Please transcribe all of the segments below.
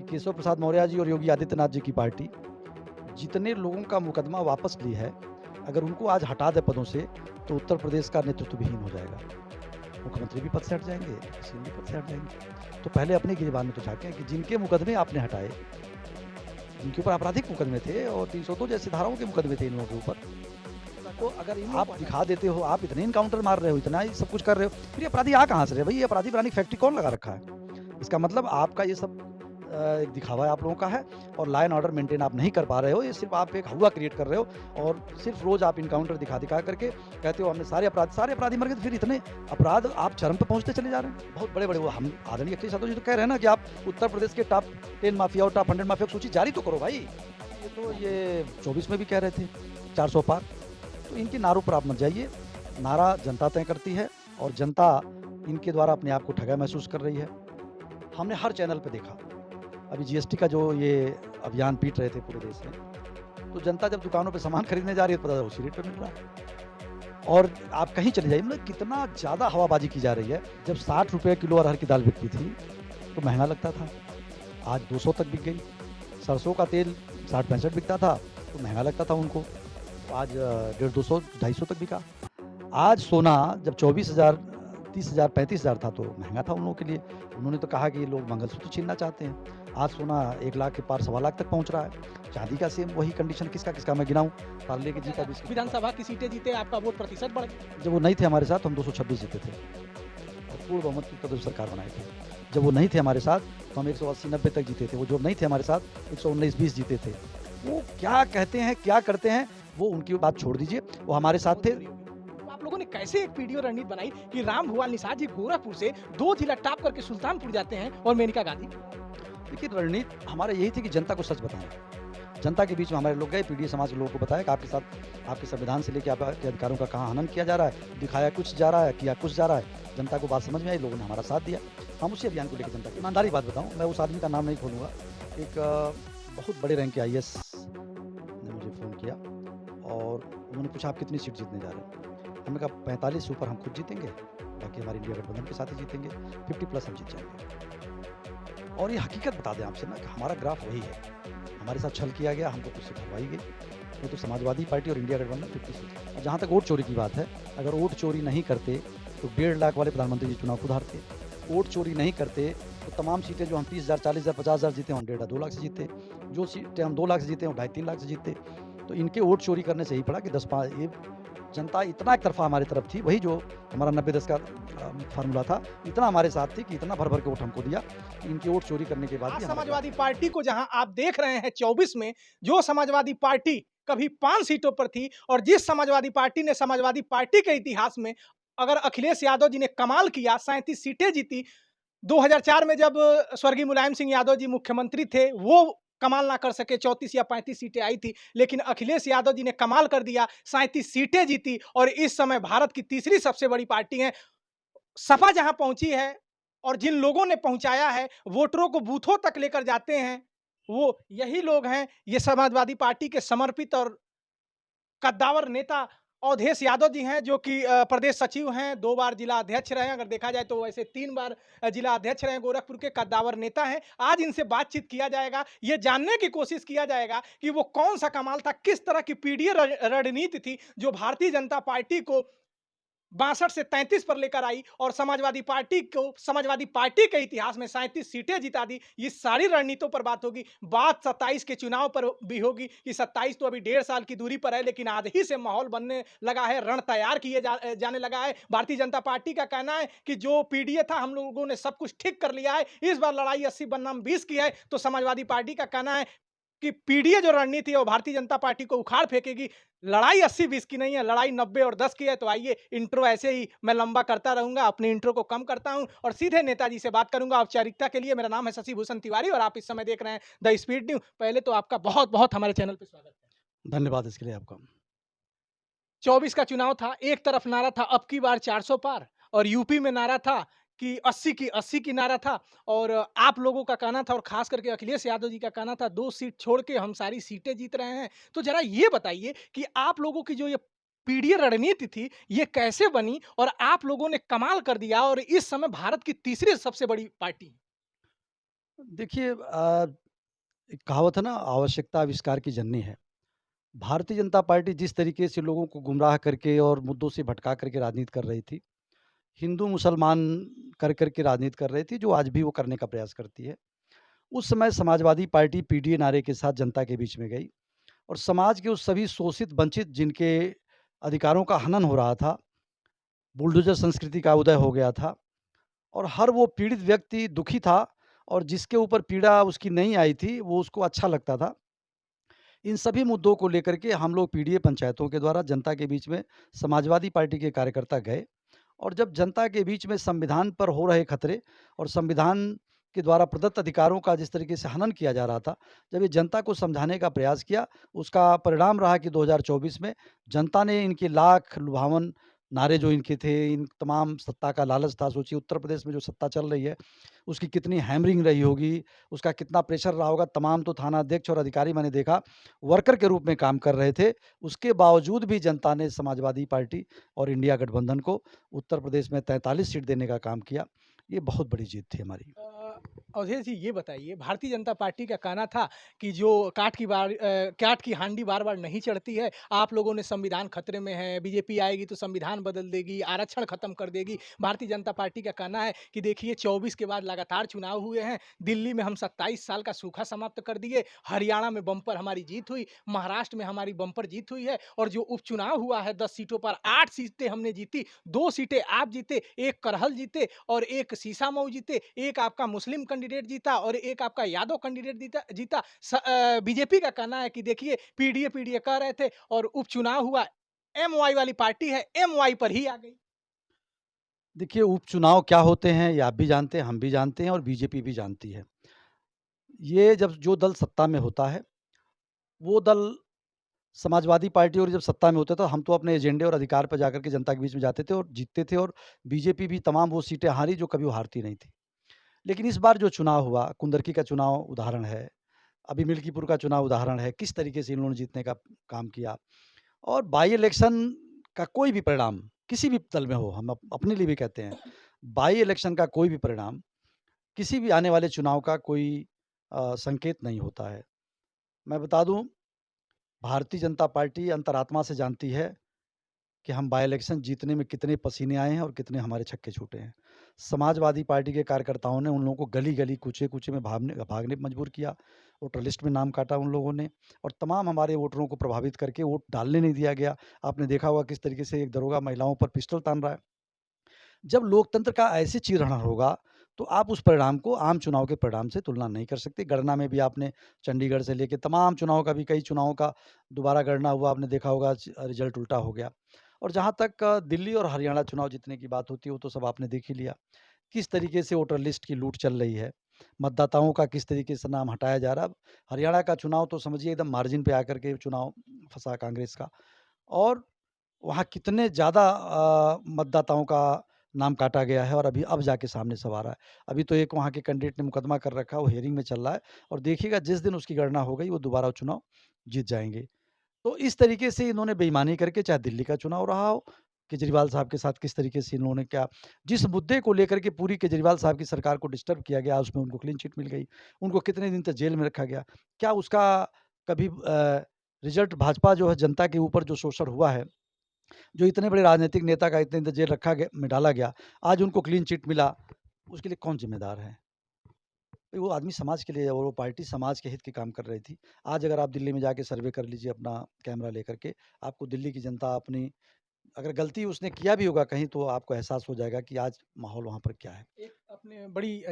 केशव प्रसाद मौर्य जी और योगी आदित्यनाथ जी की पार्टी जितने लोगों का मुकदमा वापस ली है, अगर उनको आज हटा दे पदों से, तो उत्तर प्रदेश का नेतृत्व विहीन हो जाएगा। मुख्यमंत्री भी पद से हट जाएंगे, सीएम भी पद से हट जाएंगे। तो पहले अपनी गिरबान में तो झाँकें कि जिनके मुकदमे आपने हटाए, जिनके ऊपर आपराधिक मुकदमे थे और 302 जैसी धाराओं के मुकदमे थे इन लोगों के ऊपर, तो अगर आप दिखा देते हो, आप इतने इनकाउंटर मार रहे हो, इतना ही सब कुछ कर रहे हो, फिर ये अपराधी आ कहाँ से रहे भाई? ये अपराधी बनाने की फैक्ट्री कौन लगा रखा है? इसका मतलब आपका ये सब एक दिखावा आप लोगों का है और लॉ एंड ऑर्डर मेंटेन आप नहीं कर पा रहे हो। ये सिर्फ आप एक हवा क्रिएट कर रहे हो और सिर्फ रोज आप इनकाउंटर दिखा करके कहते हो हमने सारे अपराधी मर गए। तो फिर इतने अपराध आप चरम पे पहुंचते चले जा रहे हैं। बहुत बड़े बड़े वो हम आदरणीय अखिलेश यादव जी तो कह रहे हैं ना कि आप उत्तर प्रदेश के टॉप 10 माफिया और टॉप 100 माफिया की सूची जारी तो करो भाई। ये 24 में भी कह रहे थे 400 पार। तो इनके नारों पर आप मत जाइए। नारा जनता तय करती है और जनता इनके द्वारा अपने आप को ठगा महसूस कर रही है। हमने हर चैनल पे देखा, अभी जीएसटी का जो ये अभियान पीट रहे थे पूरे देश में, तो जनता जब दुकानों पे सामान खरीदने जा रही है तो पता उसी रेट पे मिल रहा है। और आप कहीं चले जाइए, मतलब कितना ज़्यादा हवाबाजी की जा रही है। जब 60 रुपये किलो अरहर की दाल बिकती थी तो महंगा लगता था, आज 200 तक बिक गई। सरसों का तेल 60-65 बिकता था तो महंगा लगता था उनको, तो आज 150-200-250 तक बिका। आज सोना जब 24,000 30,000 35,000 था तो महंगा था उन लोगों के लिए। उन्होंने तो कहा कि ये लोग मंगलसूत्र छीनना चाहते हैं। आज सोना 1 लाख के पार 1.25 लाख तक पहुंच रहा है। चांदी का सेम वही कंडीशन। किसका मैं गिनाऊं? पार्ले के जीता 20 विधानसभा की सीटें जीते, आपका वोट प्रतिशत बढ़ गया। जब वो नहीं थे हमारे साथ तो हम 226 जीते थे और पूर्ण बहुमत की प्रदेश सरकार बनाए थे। जब वो नहीं थे हमारे साथ तो हम 180-90 तक जीते थे। वो जो नहीं थे हमारे साथ 119-20 जीते थे। वो क्या कहते हैं, क्या करते हैं, वो उनकी बात छोड़ दीजिए। वो हमारे साथ थे। आप लोगों ने कैसे एक वीडियो रणनीति बनाई कि राम भुआल निषाद जी गोरखपुर से 2 जिला टॉप करके सुल्तानपुर जाते हैं और मेनका गांधी? देखिए, रणनीति हमारा यही थी कि जनता को सच बताना। जनता के बीच में हमारे लोग गए, पीडीए समाज के लोगों को बताया कि आपके साथ आपके संविधान से लेकर आपके अधिकारों का कहाँ हनन किया जा रहा है, दिखाया कुछ जा रहा है, किया कुछ जा रहा है। जनता को बात समझ में आई, लोगों ने हमारा साथ दिया। हम उसी अभियान को लेकर जनता की ईमानदारी बात बताऊँ, मैं उस आदमी का नाम नहीं खोलूँगा। एक बहुत बड़े रैंक के आईएएस ने मुझे फ़ोन किया और उन्होंने पूछा आप कितनी सीट जीतने जा रहे हैं? हमने कहा 45 से ऊपर हम खुद जीतेंगे, बाकी हमारी इंडिया गठबंधन के साथ ही जीतेंगे, 50+ हम जीत जाएंगे। और ये हकीकत बता दें आपसे ना कि हमारा ग्राफ वही है। हमारे साथ छल किया गया, हमको कुछ सिखवाई गई। वो तो समाजवादी पार्टी और इंडिया गठबंधन 50। और जहाँ तक वोट चोरी की बात है, अगर वोट चोरी नहीं करते तो 1.5 लाख वाले प्रधानमंत्री जी चुनाव खुद हारते। वोट चोरी नहीं करते तो तमाम सीटें जो हम 30,000, 40,000, 50,000 जीते हैं, हम 1.5-2 लाख से जीते। जो सीटें हम 2 लाख से जीते हैं, 2.5-3 लाख से जीते। तो इनके वोट चोरी करने से ही पड़ा कि 10-5 ये जनता इतना एक तरफा हमारी तरफ थी। वही जो हमारा 90-10 का फार्मूला था, इतना हमारे साथ थी कि इतना भर के वोट हमको दिया कि इनकी वोट चोरी करने के बाद आज समाजवादी पार्टी को जहां आप देख रहे हैं 24 में, जो समाजवादी पार्टी कभी 5 सीटों पर थी और जिस समाजवादी पार्टी ने समाजवादी पार्टी के इतिहास में अगर अखिलेश यादव जी ने कमाल किया, 37 सीटें जीती। 2004 में जब स्वर्गीय मुलायम सिंह यादव जी मुख्यमंत्री थे, वो कमाल ना कर सके, 34 या 35 सीटें आई थी, लेकिन अखिलेश यादव जी ने कमाल कर दिया, 37 सीटें जीती और इस समय भारत की तीसरी सबसे बड़ी पार्टी है। सपा जहां पहुंची है और जिन लोगों ने पहुंचाया है, वोटरों को बूथों तक लेकर जाते हैं, वो यही लोग हैं। ये समाजवादी पार्टी के समर्पित और कद्दावर नेता अवधेश यादव जी हैं, जो कि प्रदेश सचिव हैं, 2 बार जिला अध्यक्ष रहे हैं। अगर देखा जाए तो वैसे 3 बार जिला अध्यक्ष रहे हैं, गोरखपुर के कद्दावर नेता हैं। आज इनसे बातचीत किया जाएगा, ये जानने की कोशिश किया जाएगा कि वो कौन-सा कमाल था, किस तरह की पीडीए रणनीति थी, जो भारतीय जनता पार्टी को 62 से 33 पर लेकर आई और समाजवादी पार्टी के इतिहास में 37 सीटें जिता दी। ये सारी रणनीतियों पर बात होगी। बात 27 के चुनाव पर भी होगी कि 27 तो अभी 1.5 साल की दूरी पर है, लेकिन आज ही से माहौल बनने लगा है, रण तैयार किए जाने लगा है। भारतीय जनता पार्टी का कहना है कि जो पीडीए था, हम लोगों ने सब कुछ ठीक कर लिया है, इस बार लड़ाई 80 बनाम 20 की है। तो समाजवादी पार्टी का कहना है कि पीडीए जो रणनीति है वो भारतीय जनता पार्टी को उखाड़ फेंकेगी। लड़ाई 80-20 की नहीं है, लड़ाई 90 और 10 की है। तो आइए, इंट्रो ऐसे ही मैं लंबा करता रहूंगा, अपनी इंट्रो को कम करता हूं और सीधे नेताजी से बात करूंगा औपचारिकता के लिए। मेरा नाम है शशि भूषण तिवारी और आप इस समय देख रहे हैं द स्पीड न्यूज। पहले तो आपका बहुत बहुत हमारे चैनल पर स्वागत है। धन्यवाद इसके लिए आपका। 24 का चुनाव था, एक तरफ नारा था अब की बार 400 पार और यूपी में नारा था कि 80 की नारा था। और आप लोगों का कहना था और खास करके अखिलेश यादव जी का कहना था 2 सीट छोड़ के हम सारी सीटें जीत रहे हैं। तो जरा ये बताइए कि आप लोगों की जो ये पीडीए रणनीति थी, ये कैसे बनी और आप लोगों ने कमाल कर दिया और इस समय भारत की तीसरी सबसे बड़ी पार्टी है? देखिए एक कहावत है ना, आवश्यकता आविष्कार की जननी है। भारतीय जनता पार्टी जिस तरीके से लोगों को गुमराह करके और मुद्दों से भटका करके राजनीति कर रही थी, हिंदू मुसलमान कर के राजनीति कर रही थी, जो आज भी वो करने का प्रयास करती है। उस समय समाजवादी पार्टी पीडीए नारे के साथ जनता के बीच में गई और समाज के उस सभी शोषित, वंचित जिनके अधिकारों का हनन हो रहा था, बुलडोज़र संस्कृति का उदय हो गया था और हर वो पीड़ित व्यक्ति दुखी था और जिसके ऊपर पीड़ा उसकी नहीं आई थी, वो उसको अच्छा लगता था। इन सभी मुद्दों को लेकर के हम लोग पीडीए पंचायतों के द्वारा जनता के बीच में समाजवादी पार्टी के कार्यकर्ता गए और जब जनता के बीच में संविधान पर हो रहे खतरे और संविधान के द्वारा प्रदत्त अधिकारों का जिस तरीके से हनन किया जा रहा था, जब ये जनता को समझाने का प्रयास किया, उसका परिणाम रहा कि 2024 में जनता ने इनके लाख लुभावन नारे जो इनके थे, इन तमाम सत्ता का लालच था। सोचिए उत्तर प्रदेश में जो सत्ता चल रही है, उसकी कितनी हैमरिंग रही होगी, उसका कितना प्रेशर रहा होगा। तमाम तो थानाध्यक्ष और अधिकारी मैंने देखा वर्कर के रूप में काम कर रहे थे। उसके बावजूद भी जनता ने समाजवादी पार्टी और इंडिया गठबंधन को उत्तर प्रदेश में 43 सीट देने का काम किया। ये बहुत बड़ी जीत थी हमारी। अवधेश जी ये बताइए, भारतीय जनता पार्टी का कहना था कि जो काठ की हांडी बार-बार नहीं चढ़ती है, आप लोगों ने संविधान खतरे में है, बीजेपी आएगी तो संविधान बदल देगी, आरक्षण खत्म कर देगी। भारतीय जनता पार्टी का कहना है कि देखिए 24 के बाद लगातार चुनाव हुए हैं, दिल्ली में हम 27 साल का सूखा समाप्त कर दिए, हरियाणा में बम्पर हमारी जीत हुई, महाराष्ट्र में हमारी बम्पर जीत हुई है और जो उपचुनाव हुआ है 10 सीटों पर 8 सीटें हमने जीती, 2 सीटें आप जीते, 1 करहल जीते और 1 सीसामऊ जीते, 1 आपका मुस्लिम कैंडिडेट जीता और 1 आपका यादव कैंडिडेट जीता। बीजेपी का कहना है कि देखिए पीडीए कह रहे थे और उपचुनाव हुआ, एमवाई वाली पार्टी है, एमवाई पर ही आ गई। देखिए उपचुनाव क्या होते हैं ये आप भी जानते हैं, हम भी जानते हैं और बीजेपी भी जानती है। ये जब जो दल सत्ता में होता है, वो दल समाजवादी पार्टी और जब सत्ता में होता था, हम तो अपने एजेंडे और अधिकार पे जाकर के जनता के बीच में जाते थे और जीतते थे और बीजेपी भी तमाम वो सीटें हारी जो कभी वो हारती नहीं थी। लेकिन इस बार जो चुनाव हुआ, कुंदरकी का चुनाव उदाहरण है, अभी मिल्कीपुर का चुनाव उदाहरण है, किस तरीके से इन लोगों ने जीतने का काम किया और बाई इलेक्शन का कोई भी परिणाम, किसी भी दल में हो, हम अपने लिए भी कहते हैं, बाई इलेक्शन का कोई भी परिणाम, किसी भी आने वाले चुनाव का कोई संकेत नहीं होता है। मैं बता दूँ, भारतीय जनता पार्टी अंतरात्मा से जानती है कि हम बाय इलेक्शन जीतने में कितने पसीने आए हैं और कितने हमारे छक्के छूटे हैं। समाजवादी पार्टी के कार्यकर्ताओं ने उन लोगों को गली-गली, कूचे-कूचे में भागने पे मजबूर किया। वोटर लिस्ट में नाम काटा उन लोगों ने और तमाम हमारे वोटरों को प्रभावित करके वोट डालने नहीं दिया गया। आपने देखा होगा किस तरीके से एक दरोगा महिलाओं पर पिस्टल तान रहा है। जब लोकतंत्र का ऐसे चीरहरण होगा, तो आप उस परिणाम को आम चुनाव के परिणाम से तुलना नहीं कर सकते। गणना में भी आपने चंडीगढ़ से लेके तमाम चुनावों का भी कई चुनावों का दोबारा गणना हुआ, आपने देखा होगा रिज़ल्ट उल्टा हो गया। और जहाँ तक दिल्ली और हरियाणा चुनाव जीतने की बात होती है, वो तो सब आपने देख ही लिया। किस तरीके से वोटर लिस्ट की लूट चल रही है, मतदाताओं का किस तरीके से नाम हटाया जा रहा है। अब हरियाणा का चुनाव तो समझिए एकदम मार्जिन पे आकर के चुनाव फँसा कांग्रेस का और वहाँ कितने ज़्यादा मतदाताओं का नाम काटा गया है और अभी अब जाके सामने सब आ रहा है। अभी तो एक वहाँ के कैंडिडेट ने मुकदमा कर रखा है, वो हियरिंग में चल रहा है और देखिएगा जिस दिन उसकी गणना हो गई, वो दोबारा चुनाव जीत जाएँगे। तो इस तरीके से इन्होंने बेईमानी करके चाहे दिल्ली का चुनाव रहा हो, केजरीवाल साहब के साथ किस तरीके से इन्होंने क्या जिस मुद्दे को लेकर के पूरी केजरीवाल साहब की सरकार को डिस्टर्ब किया गया, उसमें उनको क्लीन चिट मिल गई। उनको कितने दिन तक जेल में रखा गया। क्या उसका कभी रिज़ल्ट भाजपा जो है जनता के ऊपर जो शोषण हुआ है, जो इतने बड़े राजनीतिक नेता का इतने दिन जेल रखा गया में डाला गया, आज उनको क्लीन चिट मिला, उसके लिए कौन ज़िम्मेदार है? भाई वो आदमी समाज के लिए और वो पार्टी समाज के हित के काम कर रही थी। आज अगर आप दिल्ली में जाके सर्वे कर लीजिए अपना कैमरा लेकर के, आपको दिल्ली की जनता अपनी अगर गलती उसने किया भी होगा कहीं तो आपको एहसास हो जाएगा कि आज माहौल वहाँ पर क्या है। एक आपने बड़ी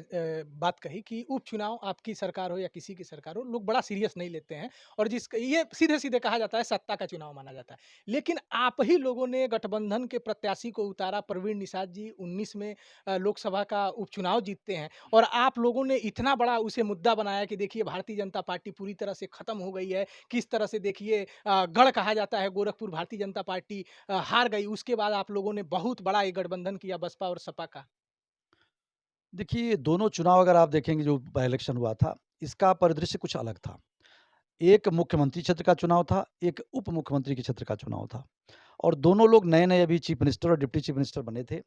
बात कही कि उपचुनाव आपकी सरकार हो या किसी की सरकार हो, लोग बड़ा सीरियस नहीं लेते हैं और ये सीधे-सीधे कहा जाता है सत्ता का चुनाव माना जाता है। लेकिन आप ही लोगों ने गठबंधन के प्रत्याशी को उतारा, प्रवीण निषाद जी 19 में लोकसभा का उपचुनाव जीतते हैं और आप लोगों ने इतना बड़ा उसे मुद्दा बनाया कि देखिए भारतीय जनता पार्टी पूरी तरह से खत्म हो गई है। किस तरह से देखिए गढ़ कहा जाता है गोरखपुर भारतीय जनता पार्टी हार गई। उसके बाद आप लोगों ने बहुत बड़ा ये गठबंधन किया बसपा और सपा का। देखिए, दोनों चुनाव अगर आप देखेंगे जो बाय इलेक्शन हुआ था, इसका परिदृश्य कुछ अलग था। एक मुख्यमंत्री क्षेत्र का चुनाव था, एक उप मुख्यमंत्री के क्षेत्र का चुनाव था और दोनों लोग नए-नए अभी चीफ मिनिस्टर और डिप्टी चीफ मिनिस्टर बने थे।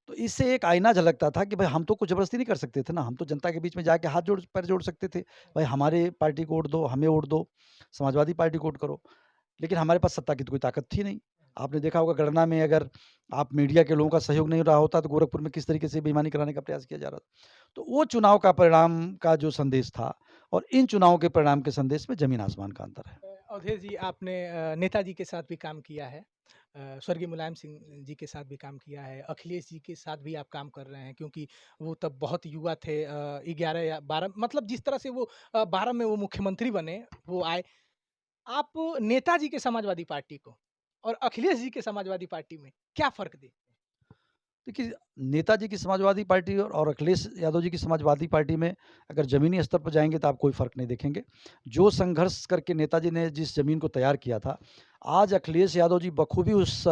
तो इससे एक आईना झलकता था कि भाई हम तो कुछ ज़बरदस्ती नहीं कर सकते थे ना, हम तो जनता के बीच में जाके हाथ जोड़ पैर जोड़ सकते थे। भाई हमारे पार्टी को वोट दो, हमें वोट दो, समाजवादी पार्टी को वोट करो। लेकिन हमारे पास सत्ता की तो कोई ताकत थी नहीं। आपने देखा होगा गणना में अगर आप मीडिया के लोगों का सहयोग नहीं रहा होता तो गोरखपुर में किस तरीके से बेईमानी कराने का प्रयास किया जा रहा था। तो वो चुनाव का परिणाम का जो संदेश था और इन चुनावों के परिणाम के संदेश में ज़मीन आसमान का अंतर है। अवधेश जी, आपने नेताजी के साथ भी काम किया है, स्वर्गीय मुलायम सिंह जी के साथ भी काम किया है, अखिलेश जी के साथ भी आप काम कर रहे हैं, क्योंकि वो तब बहुत युवा थे, 11 या 12, मतलब जिस तरह से वो 12 में वो मुख्यमंत्री बने, वो आए। आप नेताजी के समाजवादी पार्टी को और अखिलेश जी के समाजवादी पार्टी में क्या फ़र्क देखते हैं? देखिए, नेताजी की समाजवादी पार्टी और अखिलेश यादव जी की समाजवादी पार्टी में अगर ज़मीनी स्तर पर जाएँगे तो आप कोई फ़र्क नहीं देखेंगे। जो संघर्ष करके नेताजी ने जिस ज़मीन को तैयार किया था, आज अखिलेश यादव जी बखूबी उस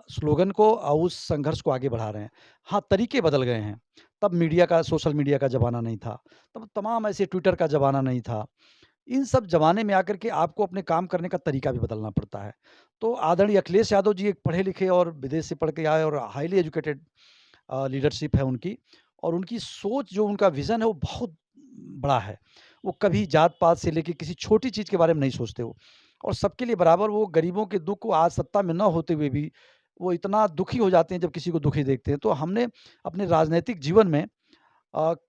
स्लोगन को और उस संघर्ष को आगे बढ़ा रहे हैं। हाँ, तरीके बदल गए हैं। तब मीडिया का सोशल मीडिया का ज़माना नहीं था, तब तमाम ऐसे ट्विटर का ज़माना नहीं था। इन सब ज़माने में आकर के आपको अपने काम करने का तरीका भी बदलना पड़ता है। तो आदरणीय अखिलेश यादव जी एक पढ़े-लिखे और विदेश से पढ़ के आए और हाइली एजुकेटेड लीडरशिप है उनकी और उनकी सोच जो उनका विज़न है वो बहुत बड़ा है। वो कभी जात-पात से लेके किसी छोटी चीज़ के बारे में नहीं सोचते वो और सबके लिए बराबर वो गरीबों के दुःख को आज सत्ता में ना होते हुए भी वो इतना दुखी हो जाते हैं जब किसी को दुखी देखते हैं। तो हमने अपने राजनैतिक जीवन में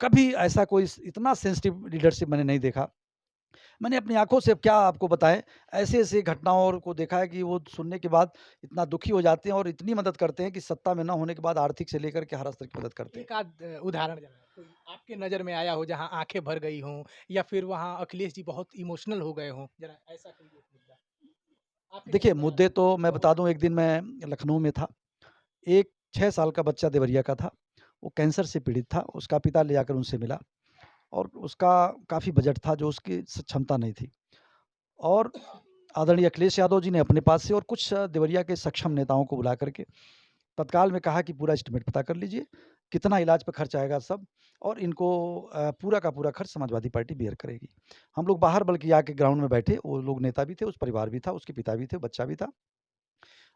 कभी ऐसा कोई इतना सेंसिटिव लीडरशिप मैंने नहीं देखा। मैंने अपनी आँखों से अब क्या आपको बताएँ, ऐसे-ऐसे घटनाओं को देखा है कि वो सुनने के बाद इतना दुखी हो जाते हैं और इतनी मदद करते हैं कि सत्ता में ना होने के बाद आर्थिक से लेकर के हर स्तर की मदद करते हैं। एक आध उदाहरण ज़रा कोई आपके नज़र में आया हो जहाँ आँखें भर गई हों, या फिर वहाँ अखिलेश जी बहुत इमोशनल हो गए हों, ज़रा ऐसा कोई एक मुद्दा आपके देखिए, नज़र में आया मुद्दे तो मैं हो? बता दूँ, एक दिन मैं लखनऊ में था। एक 6 साल का बच्चा देवरिया का था। वो कैंसर से पीड़ित था। उसका पिता ले जाकर उनसे मिला और उसका काफ़ी बजट था जो उसकी क्षमता नहीं थी। और आदरणीय अखिलेश यादव जी ने अपने पास से और कुछ देवरिया के सक्षम नेताओं को बुला करके तत्काल में कहा कि पूरा एस्टीमेट पता कर लीजिए, कितना इलाज पे खर्च आएगा सब और इनको पूरा का पूरा खर्च समाजवादी पार्टी बेयर करेगी। हम लोग बाहर बल्कि आके ग्राउंड में बैठे, वो लोग नेता भी थे, उस परिवार भी था, उसके पिता भी थे, बच्चा भी था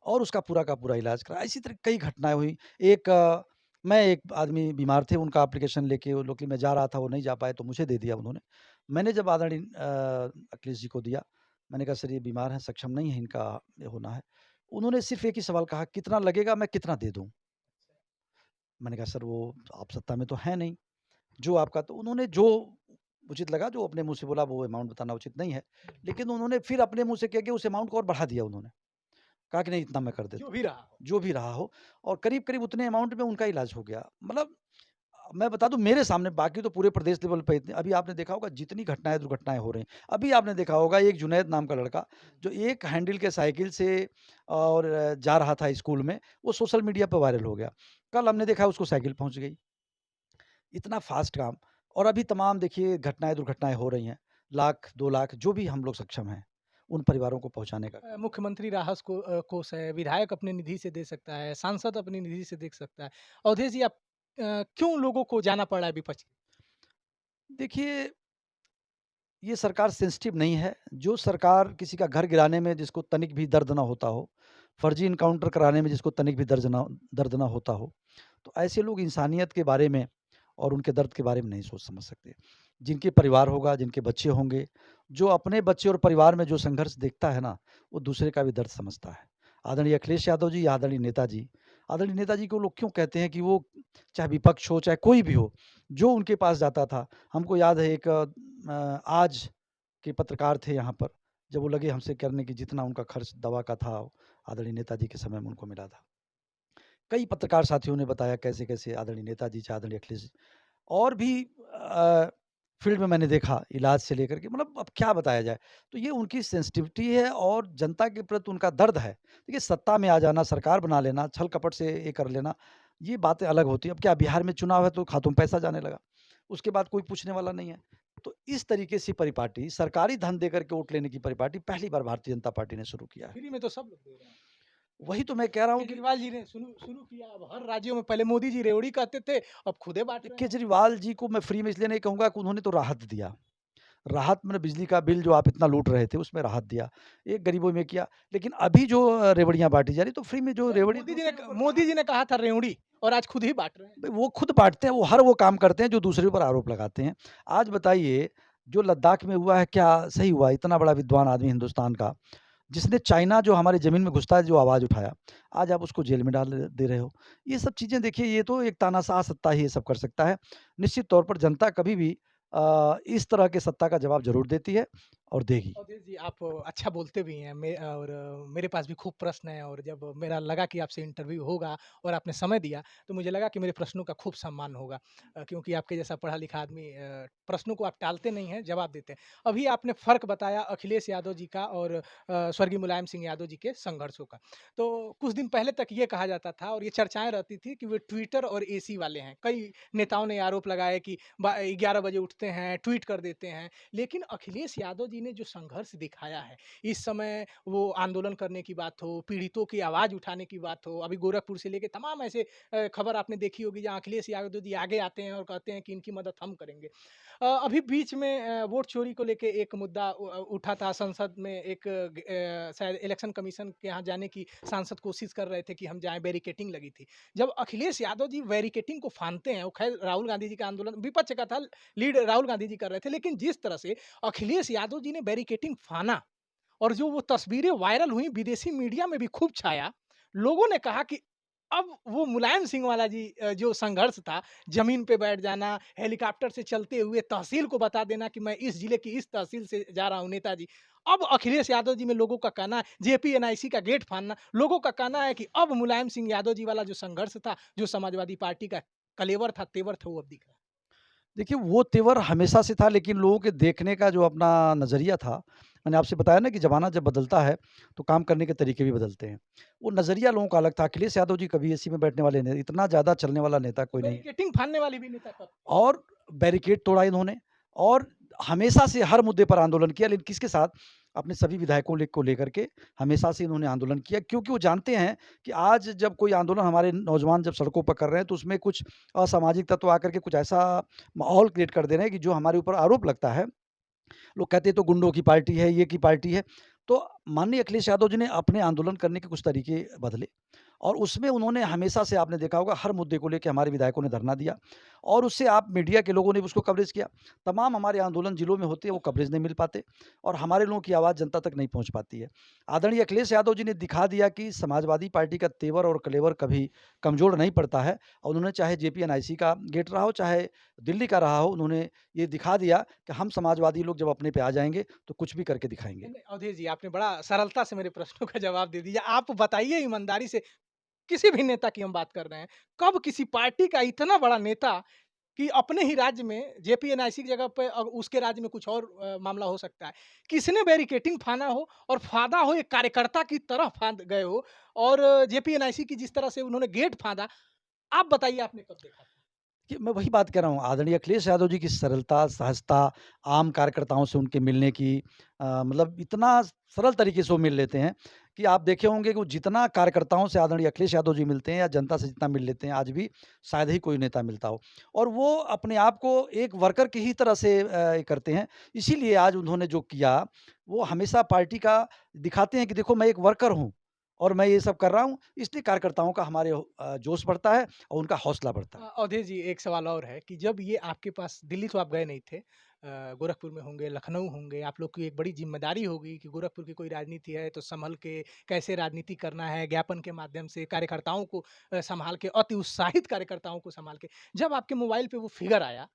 और उसका पूरा का पूरा इलाज कराया। इसी तरह कई घटनाएँ हुई। मैं एक आदमी बीमार थे, उनका एप्लीकेशन लेके वो लोकली मैं जा रहा था, वो नहीं जा पाए तो मुझे दे दिया उन्होंने। मैंने जब आदरणीय अखिलेश जी को दिया, मैंने कहा सर ये बीमार हैं, सक्षम नहीं है, इनका ये होना है। उन्होंने सिर्फ़ एक ही सवाल कहा, कितना लगेगा, मैं कितना दे दूँ? मैंने कहा सर वो आप सत्ता में तो हैं नहीं, जो आपका तो उन्होंने जो उचित लगा, जो अपने मुँह से बोला वो अमाउंट बताना उचित नहीं है। लेकिन उन्होंने फिर अपने मुँह से कह के उस अमाउंट को और बढ़ा दिया उन्होंने। कहा कि नहीं इतना मैं कर जो देता हूँ, भी रहा हो। जो भी रहा हो और करीब-करीब उतने अमाउंट में उनका इलाज हो गया। मतलब मैं बता दूँ मेरे सामने, बाकी तो पूरे प्रदेश लेवल पे इतने अभी आपने देखा होगा जितनी घटनाएँ, दुर्घटनाएँ हो रही हैं। अभी आपने देखा होगा एक जुनैद नाम का लड़का जो एक हैंडल के साइकिल से और जा रहा था स्कूल में, वो सोशल मीडिया पे वायरल हो गया। कल हमने देखा उसको साइकिल पहुँच गई। इतना फ़ास्ट काम और अभी तमाम देखिए घटनाएँ, दुर्घटनाएँ हो रही हैं। लाख, 2 लाख जो भी हम लोग सक्षम हैं, उन परिवारों को पहुँचाने का काम। मुख्यमंत्री राहत कोष है, विधायक अपनी निधि से दे सकता है, सांसद अपनी निधि से दे सकता है। अवधेश जी, आप क्यों लोगों को जाना पड़ रहा है विपक्ष की? देखिए, ये सरकार सेंसिटिव नहीं है। जो सरकार किसी का घर गिराने में जिसको तनिक भी दर्द ना होता हो, फर्जी एनकाउंटर कराने में जिसको तनिक भी दर्द ना होता हो, तो ऐसे लोग इंसानियत के बारे में और उनके दर्द के बारे में नहीं सोच समझ सकते। जिनके परिवार होगा, जिनके बच्चे होंगे, जो अपने बच्चे और परिवार में जो संघर्ष देखता है ना, वो दूसरे का भी दर्द समझता है। आदरणीय अखिलेश यादव जी, आदरणीय नेताजी को लोग क्यों कहते हैं कि वो चाहे विपक्ष हो, चाहे कोई भी हो, जो उनके पास जाता था। हमको याद है एक आज के पत्रकार थे यहाँ पर, जब वो लगे हमसे करने की जितना उनका खर्च दवा का था, आदरणीय नेताजी के समय में उनको मिला था। कई पत्रकार साथियों ने बताया कैसे-कैसे आदरणीय नेताजी से आदरणीय अखिलेश जी और भी फ़ील्ड में मैंने देखा इलाज से लेकर के मतलब अब क्या बताया जाए। तो ये उनकी सेंसिटिविटी है और जनता के प्रति उनका दर्द है। देखिए सत्ता में आ जाना, सरकार बना लेना, छल-कपट से ये कर लेना, ये बातें अलग होती हैं। अब क्या बिहार में चुनाव है तो खातों में पैसा जाने लगा। उसके बाद कोई पूछने वाला नहीं है। तो इस तरीके से परिपाटी, सरकारी धन देकर के वोट लेने की परिपाटी पहली बार भारतीय जनता पार्टी ने शुरू किया है। फ्री में तो सब लोग दे रहे हैं। वही तो मैं कह रहा हूँ कि केजरीवाल जी ने शुरू शुरू किया, अब हर राज्यों में पहले मोदी जी रेवड़ी कहते थे, अब खुदे बाँट रहे हैं। केजरीवाल जी को मैं फ्री में इसलिए नहीं कहूँगा कि उन्होंने तो राहत दिया। राहत मैंने बिजली का बिल जो आप इतना लूट रहे थे, उसमें राहत दिया। एक गरीबों में किया। लेकिन अभी जो रेवड़ियाँ बाँटी जा रही, तो फ्री में जो नहीं, रेवड़ी मोदी जी ने कहा था रेवड़ी, और आज खुद ही बाँट रहे हैं। भई वो खुद बाँटते हैं, वो काम करते हैं जो दूसरे पर आरोप लगाते हैं। आज बताइए, जो लद्दाख में हुआ है क्या सही हुआ? इतना बड़ा विद्वान आदमी हिंदुस्तान का, जिसने चाइना जो हमारी ज़मीन में घुसता है जो आवाज़ उठाया, आज आप उसको जेल में डाल दे रहे हो। ये सब चीज़ें देखिए, ये तो एक तानाशाह सत्ता ही ये सब कर सकता है। निश्चित तौर पर जनता कभी भी इस तरह के सत्ता का जवाब ज़रूर देती है और देगी। अवधेश जी, आप अच्छा बोलते भी हैं और मेरे पास भी खूब प्रश्न हैं और जब मेरा लगा कि आपसे इंटरव्यू होगा और आपने समय दिया, तो मुझे लगा कि मेरे प्रश्नों का खूब सम्मान होगा क्योंकि आपके जैसा पढ़ा-लिखा आदमी प्रश्नों को आप टालते नहीं हैं, जवाब देते हैं। अभी आपने फ़र्क बताया अखिलेश यादव जी का और स्वर्गीय मुलायम सिंह यादव जी के संघर्षों का। तो कुछ दिन पहले तक ये कहा जाता था और ये चर्चाएँ रहती थी कि वे ट्विटर और एसी वाले हैं। कई नेताओं ने आरोप लगाए कि 11 बजे उठते हैं, ट्वीट कर देते हैं। लेकिन अखिलेश यादव जी ने जो संघर्ष दिखाया है, इस समय वो आंदोलन करने की बात हो, पीड़ितों की आवाज़ उठाने की बात हो, अभी गोरखपुर से लेके तमाम ऐसे खबर आपने देखी होगी जहाँ अखिलेश यादव जी आगे आते हैं और कहते हैं कि इनकी मदद हम करेंगे। अभी बीच में वोट चोरी को लेके एक मुद्दा उठा था संसद में एक शायद इलेक्शन कमीशन के यहाँ जाने की सांसद कोशिश कर रहे थे कि हम जाएँ, बैरिकेडिंग लगी थी। जब अखिलेश यादव जी बैरिकेडिंग को फाँदते हैं, वो ख़ैर राहुल गांधी जी का आंदोलन विपक्ष का था, लीड राहुल गांधी जी कर रहे थे, लेकिन जिस तरह से अखिलेश यादव जी ने बैरिकेडिंग फाना और जो वो तस्वीरें वायरल हुई विदेशी मीडिया में भी खूब छाया, लोगों ने कहा कि अब वो मुलायम सिंह वाला जी जो संघर्ष था, ज़मीन पे बैठ जाना, हेलीकॉप्टर से चलते हुए तहसील को बता देना कि मैं इस ज़िले की इस तहसील से जा रहा हूँ नेताजी। अब अखिलेश यादव जी में लोगों का कहना है जेपीएनआईसी का गेट फाड़ना, लोगों का कहना है कि अब मुलायम सिंह यादव जी वाला जो संघर्ष था, जो समाजवादी पार्टी का कलेवर था, तेवर था, वो अब दिख रहा है। देखिए, वो तेवर हमेशा से था, लेकिन लोगों के देखने का जो अपना नज़रिया था, मैंने आपसे बताया ना कि ज़माना जब बदलता है, तो काम करने के तरीके भी बदलते हैं। वो नज़रिया लोगों का अलग था। अखिलेश यादव जी कभी एसी में बैठने वाले नहीं, इतना ज़्यादा चलने वाला नेता कोई नहीं है। बैरिकेडिंग फाड़ने वाले भी नेता कब थे? और बैरिकेड तोड़ा इन्होंने और हमेशा से हर मुद्दे पर आंदोलन किया, लेकिन किसके साथ? अपने सभी विधायकों को लेकर के हमेशा से इन्होंने आंदोलन किया, क्योंकि वो जानते हैं कि आज जब कोई आंदोलन हमारे नौजवान जब सड़कों पर कर रहे हैं, तो उसमें कुछ असामाजिक तत्व आकर के कुछ ऐसा माहौल क्रिएट कर दे रहे हैं कि जो हमारे ऊपर आरोप लगता है, लोग कहते हैं तो गुंडों की पार्टी है, ये की पार्टी है। तो माननीय अखिलेश यादव जी ने अपने आंदोलन करने के कुछ तरीके बदले और उसमें उन्होंने हमेशा से आपने देखा होगा हर मुद्दे को लेके हमारे विधायकों ने धरना दिया और उससे आप मीडिया के लोगों ने भी उसको कवरेज किया। तमाम हमारे आंदोलन जिलों में होते हैं, वो कवरेज नहीं मिल पाते और हमारे लोगों की आवाज़ जनता तक नहीं पहुँच पाती है। आदरणीय अखिलेश यादव जी ने दिखा दिया कि समाजवादी पार्टी का तेवर और कलेवर कभी कमज़ोर नहीं पड़ता है और उन्होंने चाहे जेपीएनआईसी का गेट रहा हो, चाहे दिल्ली का रहा हो, उन्होंने ये दिखा दिया कि हम समाजवादी लोग जब अपने पे आ जाएँगे, तो कुछ भी करके दिखाएँगे। नहीं, नहीं, अवधेश जी आपने बड़ा सरलता से मेरे प्रश्नों का जवाब दे दिया। आप बताइए ईमानदारी से किसी भी नेता की हम बात कर रहे हैं, कब किसी पार्टी का इतना बड़ा नेता कि अपने ही राज्य में जेपीएनआईसी की जगह पे उसके राज्य में कुछ और मामला हो सकता है। किसने बैरिकेडिंग फाना हो और फाँदा हो एक कार्यकर्ता की तरह फाँद गए हो और जेपीएनआईसी की जिस तरह से उन्होंने गेट फाँदा, आप बताइए आपने कब देखा था? कि मैं वही बात कह रहा हूँ, आदरणीय अखिलेश यादव जी की सरलता, सहजता, आम कार्यकर्ताओं से उनके मिलने की मतलब इतना सरल तरीके से वो मिल लेते हैं कि आप देखे होंगे कि वो जितना कार्यकर्ताओं से आदरणीय अखिलेश यादव जी मिलते हैं या जनता से जितना मिल लेते हैं, आज भी शायद ही कोई नेता मिलता हो। और वो अपने आप को एक वर्कर की ही तरह से ये करते हैं। इसीलिए आज उन्होंने जो किया, वो हमेशा पार्टी का दिखाते हैं कि देखो मैं एक वर्कर हूँ और मैं ये सब कर रहा हूँ, इसलिए कार्यकर्ताओं का हमारे जोश बढ़ता है और उनका हौसला बढ़ता है। अवधेश जी एक सवाल और है कि जब ये आपके पास दिल्ली तो आप गए नहीं थे गोरखपुर में होंगे, लखनऊ होंगे, आप लोग की एक बड़ी ज़िम्मेदारी होगी कि गोरखपुर की कोई राजनीति है तो सँभल के कैसे राजनीति करना है, ज्ञापन के माध्यम से कार्यकर्ताओं को सँभाल के, अति उत्साहित कार्यकर्ताओं को सँभाल के। जब आपके मोबाइल पे वो फ़िगर आया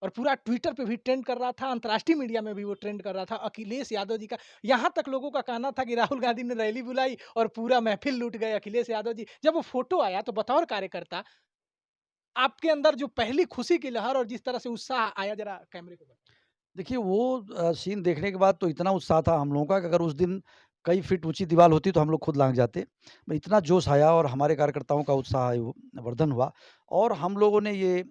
और पूरा ट्विटर पे भी ट्रेंड कर रहा था, अंतर्राष्ट्रीय मीडिया में भी वो ट्रेंड कर रहा था, अखिलेश यादव जी का यहाँ तक लोगों का कहना था कि राहुल गांधी ने रैली बुलाई और पूरा महफ़िल लूट गए अखिलेश यादव जी। जब वो फ़ोटो आया तो बतौर कार्यकर्ता आपके अंदर जो पहली खुशी की लहर और जिस तरह से उत्साह आया ज़रा कैमरे को बताइए? देखिए वो सीन देखने के बाद तो इतना उत्साह था हम लोगों का कि अगर उस दिन कई फीट ऊँची दीवार होती तो हम लोग खुद लांघ जाते। इतना जोश आया और हमारे कार्यकर्ताओं का उत्साह वो वर्धन हुआ और हम लोगों ने ये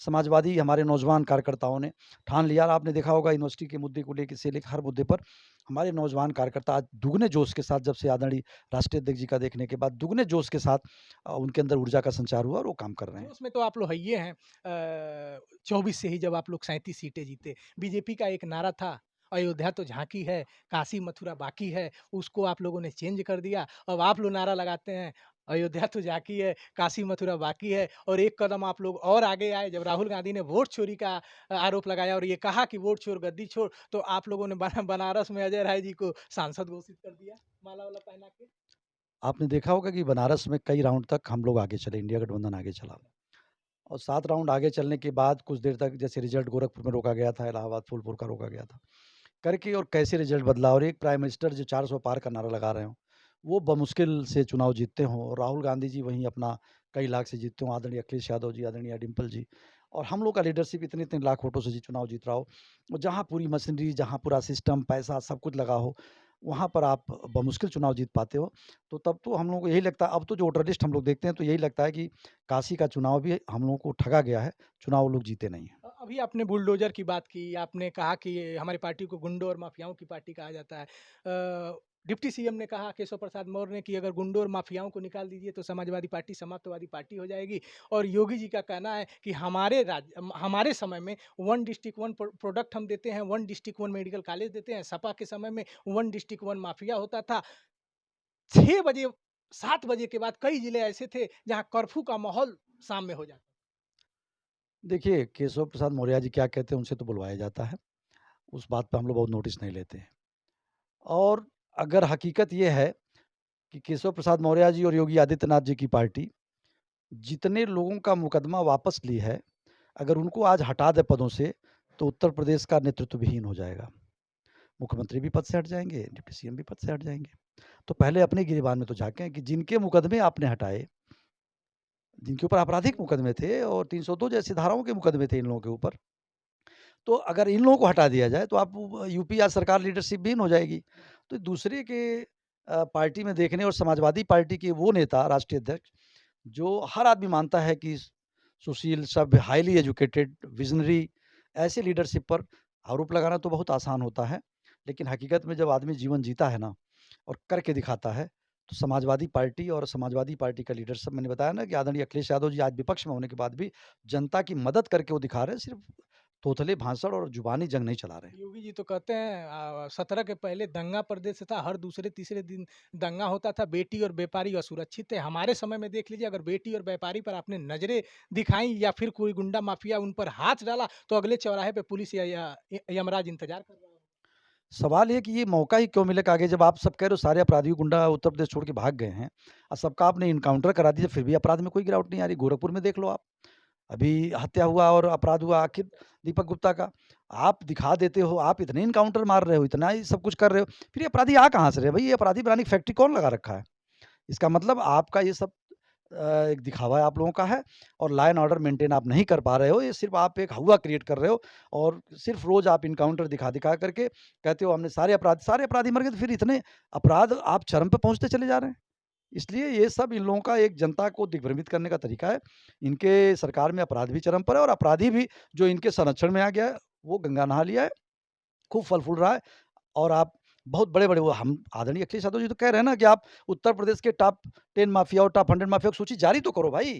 समाजवादी हमारे नौजवान कार्यकर्ताओं ने ठान लिया और आपने देखा होगा यूनिवर्सिटी के मुद्दे को लेके से लेके हर मुद्दे पर हमारे नौजवान कार्यकर्ता आज दुगने जोश के साथ जब से आदरणीय राष्ट्रीय अध्यक्ष जी का देखने के बाद दुगने जोश के साथ उनके अंदर ऊर्जा का संचार हुआ और वो काम कर रहे हैं। जोश में तो आप लोग हइये हैं 24 से ही जब आप लोग 37 सीटें जीते। बीजेपी का एक नारा था, अयोध्या तो झाँकी है, काशी मथुरा बाकी है, उसको आप लोगों ने चेंज कर दिया। अब आप लोग नारा लगाते हैं, अयोध्या तो जाकी है, काशी मथुरा बाकी है और एक कदम आप लोग और आगे आए जब राहुल गांधी ने वोट चोरी का आरोप लगाया और ये कहा कि वोट चोर गद्दी छोड़, तो आप लोगों ने बनारस में अजय राय जी को सांसद घोषित कर दिया, माला-वाला पहना के। आपने देखा होगा कि बनारस में कई राउंड तक हम लोग आगे चले, इंडिया गठबंधन आगे चला और 7 राउंड आगे चलने के बाद कुछ देर तक जैसे रिजल्ट गोरखपुर में रोका गया था, इलाहाबाद, फूलपुर का रोका गया था, करके और कैसे रिजल्ट बदला और एक प्राइम मिनिस्टर जो 400 पार का नारा लगा रहे हों, वो बमुश्किल से चुनाव जीतते हों और राहुल गांधी जी वहीं अपना कई लाख से जीतते हों, आदरणीय अखिलेश यादव जी, आदरणीय डिम्पल जी और हम लोग का लीडरशिप इतने-इतने लाख वोटों से चुनाव जीत रहा हो, और जहाँ पूरी मशीनरी, जहाँ पूरा सिस्टम, पैसा सब कुछ लगा हो, वहाँ पर आप बमुश्किल चुनाव जीत पाते हो। तो तब तो हम लोगों को यही लगता है, अब तो जो वोटर लिस्ट हम लोग देखते हैं तो यही लगता है कि काशी का चुनाव भी हम लोगों को ठगा गया है, चुनाव वो लोग जीते नहीं हैं। अभी आपने बुलडोज़र की बात की, आपने कहा कि ये हमारी पार्टी को गुंडों और माफियाओं की पार्टी कहा जाता है। डिप्टी सीएम ने कहा केशव प्रसाद मौर्य ने कि अगर गुंडों और माफियाओं को निकाल दीजिए तो समाजवादी पार्टी समाप्तवादी पार्टी हो जाएगी और योगी जी का कहना है कि हमारे समय में वन डिस्ट्रिक्ट वन प्रोडक्ट हम देते हैं, one district one medical college देते हैं। सपा के समय में वन डिस्ट्रिक्ट वन माफिया होता था। 6 बजे 7 बजे के बाद कई जिले ऐसे थे जहाँ कर्फ्यू का माहौल शाम में हो जाता। देखिए, केशव प्रसाद मौर्य जी क्या कहते हैं उनसे तो बुलवाया जाता है, उस बात पे हम लोग बहुत नोटिस नहीं लेते हैं। और अगर हकीकत ये है कि केशव प्रसाद मौर्य जी और योगी आदित्यनाथ जी की पार्टी जितने लोगों का मुकदमा वापस ली है, अगर उनको आज हटा दें पदों से, तो उत्तर प्रदेश का नेतृत्व विहीन हो जाएगा। मुख्यमंत्री भी पद से हट जाएँगे, डिप्टी सीएम भी पद से हट जाएँगे। तो पहले अपने गिरेबान में तो झाँकें कि जिनके मुकदमे आपने हटाए, जिनके ऊपर आपराधिक मुकदमे थे और 302 जैसी धाराओं के मुकदमे थे इन लोगों के ऊपर, तो अगर इन लोगों को हटा दिया जाए तो आप यूपी या सरकार लीडरशिप विहीन हो जाएगी। तो दूसरे के पार्टी में देखने और समाजवादी पार्टी के वो नेता, राष्ट्रीय अध्यक्ष, जो हर आदमी मानता है कि सुशील, सभ्य, हाइली एजुकेटेड, विज़नरी, ऐसे लीडरशिप पर आरोप लगाना तो बहुत आसान होता है। लेकिन हकीकत में जब आदमी जीवन जीता है ना और करके दिखाता है, तो समाजवादी पार्टी और समाजवादी पार्टी का लीडरशिप मैंने बताया ना कि आदरणीय अखिलेश यादव जी आज विपक्ष में होने के बाद भी जनता की मदद करके वो दिखा रहे हैं, सिर्फ़ तोतले भाषण और जुबानी जंग नहीं चला रहे हैं। योगी जी तो कहते हैं 17 के पहले दंगा प्रदेश था, हर दूसरे तीसरे दिन दंगा होता था, बेटी और व्यापारी असुरक्षित थे। हमारे समय में देख लीजिए अगर बेटी और व्यापारी पर आपने नज़रें दिखाई या फिर कोई गुंडा माफिया उन पर हाथ डाला तो अगले चौराहे पे पुलिस या यमराज इंतजार कर रहा है। सवाल ये कि ये मौका ही क्यों मिले कि आगे जब आप सब कह रहे हो सारे अपराधी गुंडा उत्तर प्रदेश छोड़ के भाग गए हैं और सबका आपने इनकाउंटर करा दिया, फिर भी अपराध में कोई गिरावट नहीं आ रही। गोरखपुर में देख लो आप, अभी हत्या हुआ और अपराध हुआ आखिर दीपक गुप्ता का। आप दिखा देते हो, आप इतने इनकाउंटर मार रहे हो, इतना ही सब कुछ कर रहे हो, फिर ये अपराधी आ कहाँ से रहे? भई ये अपराधी बनाने की फैक्ट्री कौन लगा रखा है? इसका मतलब आपका ये सब एक दिखावा आप लोगों का है और लॉ एंड ऑर्डर मेंटेन आप नहीं कर पा रहे हो। ये सिर्फ़ आप एक हौवा क्रिएट कर रहे हो और सिर्फ़ रोज़ आप एनकाउंटर दिखा-दिखा करके कहते हो हमने सारे अपराधी मर गए, तो फिर इतने अपराध आप चरम पे पहुँचते चले जा रहे हैं। इसलिए ये सब इन लोगों का एक जनता को दिग्भ्रमित करने का तरीका है। इनके सरकार में अपराध भी चरम पर है और अपराधी भी जो इनके संरक्षण में आ गया है, वो गंगा नहा लिया है, खूब फल-फूल रहा है और आप बहुत बड़े-बड़े वो हम आदरणीय अखिलेश यादव जी तो कह रहे हैं ना कि आप उत्तर प्रदेश के टॉप 10 माफिया और टॉप 100 माफिया की सूची जारी तो करो भाई।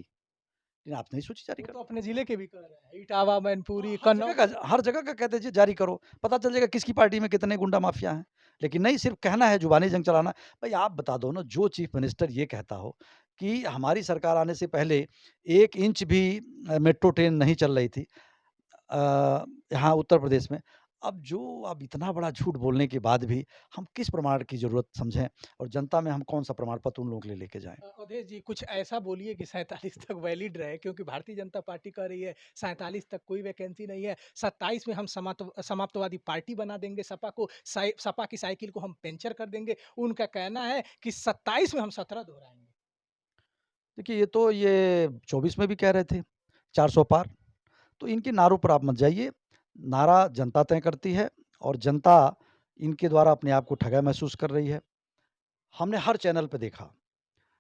लेकिन आप नहीं सूची जारी वो तो करते। अपने जिले के भी कह रहे हैं, इटावा, मैनपुरी, कन्नौज। हर जगह का कहते जी जारी करो। पता चल जाएगा किसकी पार्टी में कितने गुंडा माफिया हैं। लेकिन नहीं सिर्फ़ कहना है, जुबानी जंग चलाना। भाई आप बता दो ना जो चीफ मिनिस्टर ये कहता हो कि हमारी सरकार आने से पहले 1 इंच भी मेट्रो ट्रेन नहीं चल रही थी। यहाँ उत्तर प्रदेश में। अब इतना बड़ा झूठ बोलने के बाद भी हम किस प्रमाण की ज़रूरत समझें और जनता में हम कौन-सा प्रमाण पत्र उन लोगों के लिए लेके जाएँ? अवधेश जी कुछ ऐसा बोलिए कि 47 तक वैलिड रहे क्योंकि भारतीय जनता पार्टी कह रही है 47 तक कोई वैकेंसी नहीं है, 27 में हम समाप्तवादी पार्टी बना देंगे, सपा की साइकिल को हम पंक्चर कर देंगे। उनका कहना है कि 27 में हम 17 दोहराएँगे। देखिए ये 24 में भी कह रहे थे, 400 पार। तो इनके नारों पर आप मत जाइए। नारा जनता तय करती है और जनता इनके द्वारा अपने आप को ठगा महसूस कर रही है। हमने हर चैनल पे देखा।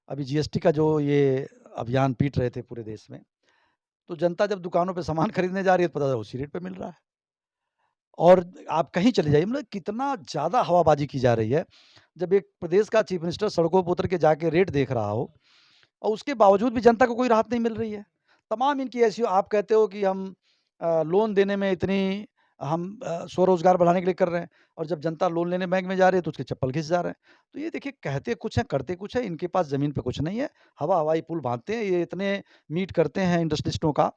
अभी जीएसटी का जो ये अभियान पीट रहे थे पूरे देश में, तो जनता जब दुकानों पे सामान खरीदने जा रही है तो पता चला उसी रेट पे मिल रहा है। और आप कहीं चले जाइए मतलब कितना ज़्यादा हवाबाज़ी की जा रही है। जब एक प्रदेश का चीफ मिनिस्टर सड़कों पे उतर के जाके रेट देख रहा हो और उसके बावजूद भी जनता को कोई राहत नहीं मिल रही है। तमाम इनकी ऐसी आप कहते हो कि हम लोन देने में इतनी हम स्वरोजगार बढ़ाने के लिए कर रहे हैं, और जब जनता लोन लेने बैंक में जा रही है तो उसके चप्पल घिस जा रहे हैं। तो ये देखिए, कहते कुछ हैं, करते कुछ है, इनके पास ज़मीन पे कुछ नहीं है। हवा-हवाई पुल बाँधते हैं, ये इतने मीट करते हैं इंडस्ट्रिस्टों का,